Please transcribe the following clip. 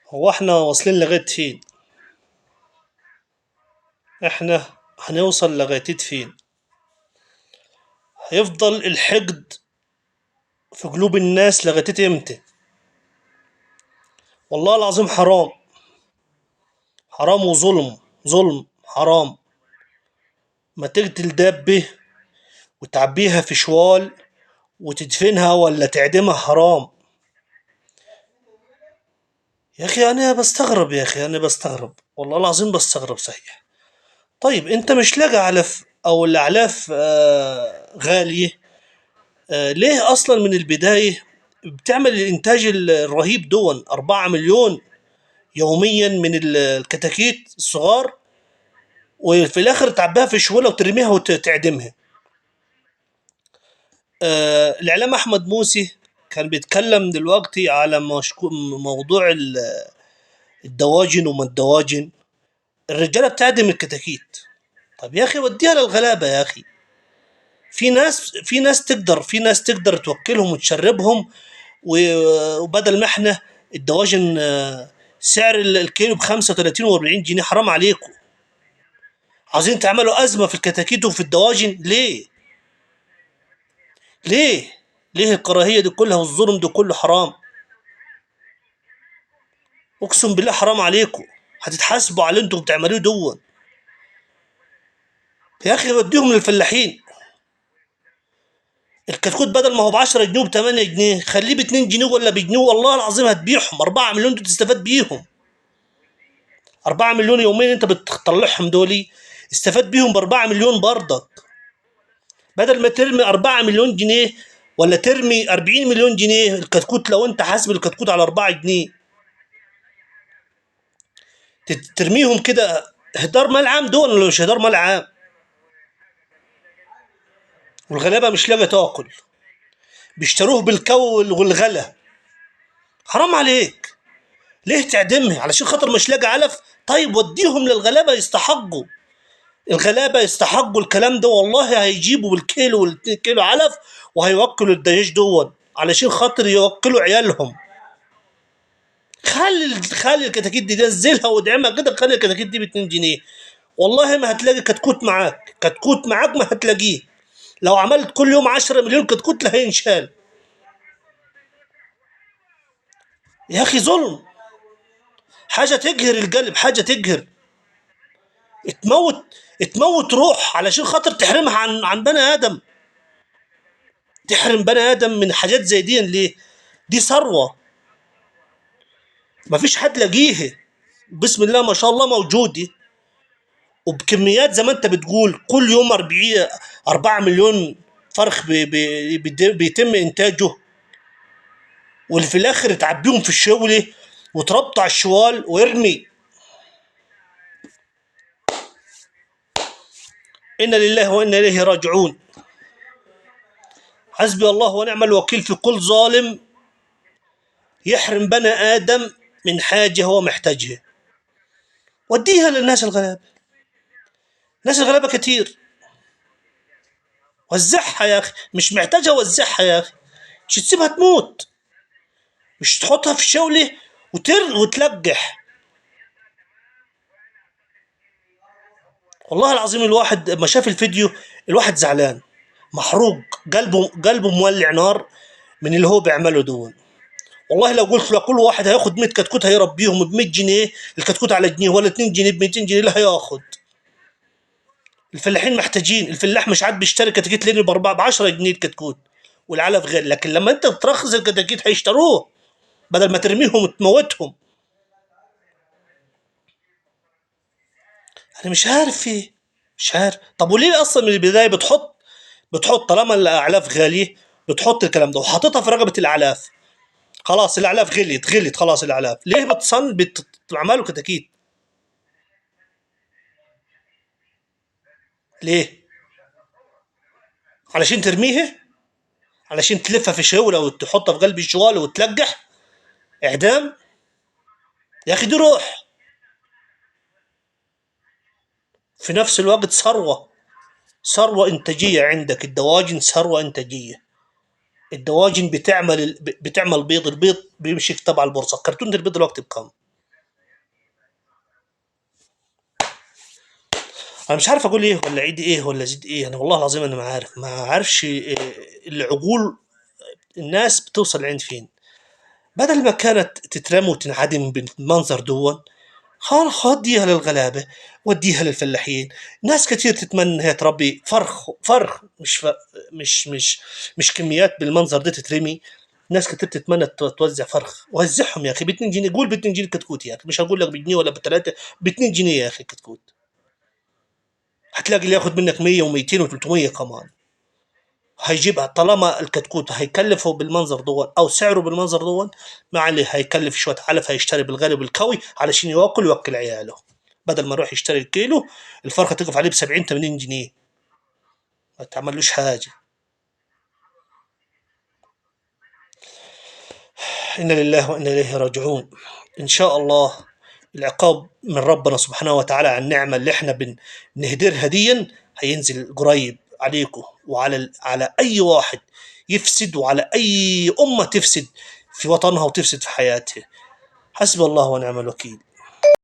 هو احنا واصلين لغاية فين؟ احنا هنوصل لغاية فين؟ هيفضل الحقد في قلوب الناس لغاية امتى؟ والله العظيم حرام. حرام وظلم. ظلم حرام. ما تقتل دابة وتعبيها في شوال وتدفنها ولا تعدمها، حرام. يا اخي انا بستغرب، يا اخي انا بستغرب، والله العظيم بستغرب صحيح. طيب انت مش لاقي علف او الاعلاف غالية؟ ليه اصلا من البداية بتعمل الانتاج الرهيب دون 4 مليون يوميا من الكتاكيت الصغار، وفي الاخر تعبيها في شوله وترميها وتعدمها؟ الاعلام احمد موسي كان بيتكلم دلوقتي على موضوع الدواجن وما الدواجن. الرجاله بتعدم الكتاكيت. طب يا اخي وديها للغلابه يا اخي. في ناس تقدر توكلهم وتشربهم، وبدل ما احنا الدواجن سعر الكيلو ب 35 و40 جنيه، حرام عليكم. عايزين تعملوا ازمه في الكتاكيت وفي الدواجن ليه؟ ليه؟ ليه الكراهيه دي كلها والظلم ده كله؟ حرام. اقسم بالله حرام عليكم. هتتحاسبوا على اللي انتم بتعملوه دون. يا اخي وديهم للفلاحين. الكتكوت بدل ما هو ب 10 جنيه وب 8 جنيه، خليه ب 2 جنيه ولا بجنيه، والله العظيم هتبيعهم 4 مليون انت تستفاد بيهم. 4 مليون يوميا انت بتطلعهم دولي، استفاد بيهم ب 4 مليون برضك. بدل ما ترمي 4 مليون جنيه ولا ترمي 40 مليون جنيه الكتكوت، لو انت حاسب الكتكوت على 4 جنيه، ترميهم كده هدار مال عام دول ولا مش هدار مال عام؟ والغلابه مش لاقيه تاكل، بيشتروه بالكو والغلا. حرام عليك. ليه تعدمها علشان خاطر مش لاقي علف؟ طيب وديهم للغلابه يستحقوا. الغلابه يستحقوا الكلام ده، والله هيجيبوا بالكيلو والاتنين كيلو علف، وهيوكلوا الدجاج دول علشان خاطر يوكلوا عيالهم. خلي الكتاكيت دي نزلها وادعمها كده، خلي الكتاكيت دي ب 2 جنيه. والله ما هتلاقي كتكوت معاك، كتكوت معاك ما هتلاقيه. لو عملت كل يوم 10 مليون كتكوت لا هينشال. يا اخي ظلم. حاجه تقهر القلب، حاجه تقهر. تموت. تموت روح علشان خاطر تحرمها عن بني ادم. تحرم بني ادم من حاجات زي دي ليه؟ دي ثروه. ما فيش حد لاقيها. بسم الله ما شاء الله موجوده، وبكميات زي ما انت بتقول كل يوم 40 4 مليون فرخ بيتم انتاجه، واللي في الاخر تعبيهم في الشوله وتربط على الشوال ويرمي. انا لله وانا اليه راجعون. حسبي الله ونعم الوكيل في كل ظالم يحرم بني ادم من حاجه هو محتاجها. وديها للناس الغلابه. الناس الغلابه كتير. وزعها يا اخي، مش محتاجها، وزعها يا اخي. مش تسيبها تموت. مش تحطها في الشوله وتلقح. والله العظيم الواحد ما شاف الفيديو، الواحد زعلان، محروق، قلبه مولع نار من اللي هو بيعمله دون. والله لو قلت لكل واحد هياخد 100 كتكوت هيربيهم ب 100 جنيه، الكتكوت على جنيه ولا 2 جنيه ب 200 جنيه، لا هياخد. الفلاحين محتاجين. الفلاح مش عاد بيشتري كتاكيت لانه ب 10 جنيه الكتكوت والعلف غير، لكن لما انت ترخص الكتاكيت هيشتروه بدل ما ترميهم وتموتهم. انا مش عارف فيه. مش عارف. طب وليه اصلا من البدايه بتحط طالما الاعلاف غاليه، بتحط الكلام ده وحاططها في رقبه الاعلاف؟ خلاص الاعلاف غليت خلاص الاعلاف، ليه بتعملوا كتاكيت؟ ليه؟ علشان ترميها؟ علشان تلفها في شاوله وتحطها في قلب الشوال وتلقح اعدام؟ يا اخي دي روح. في نفس الوقت ثروه. ثروه انتاجيه عندك الدواجن، ثروه انتاجيه. الدواجن بتعمل بيض، البيض بيمشي تبع البورصه. كرتونه البيض دلوقتي بكم؟ انا مش عارف اقول ايه ولا عيد ايه ولا زيد ايه، انا والله العظيم انا ما عارفش إيه العقول الناس بتوصل لعند فين. بدل ما كانت تترمى وتنعدم بالمنظر دون، خديها للغلابة، وديها للفلاحين. ناس كتير تتمنى انها تربي فرخ، مش كميات بالمنظر ده تترمي. ناس كتير تتمنى توزع فرخ، وزعهم يا اخي ب 2 جنيه، قول ب 2 جنيه كتكوت يا اخي، مش هقول لك بجنيه ولا بثلاثه، ب 2 جنيه يا اخي كتكوت. هتلاقي اللي ياخد منك 100 و200 و300 كمان. هيجيبها طالما الكتكوت هيكلفه بالمنظر دون او سعره بالمنظر دون، ما عليه هيكلف شويه علف، هيشتري بالغالي بالكوي علشان يوكل عياله، بدل ما يروح يشتري الكيلو الفرخه تقف عليه ب 70 80 جنيه، ما تعملوش حاجه. انا لله وانا اليه راجعون. ان شاء الله العقاب من ربنا سبحانه وتعالى على النعمه اللي احنا بنهدرها ديا هينزل قريب عليكم وعلى على اي واحد يفسد، وعلى اي امه تفسد في وطنها وتفسد في حياتها. حسبي الله ونعم الوكيل.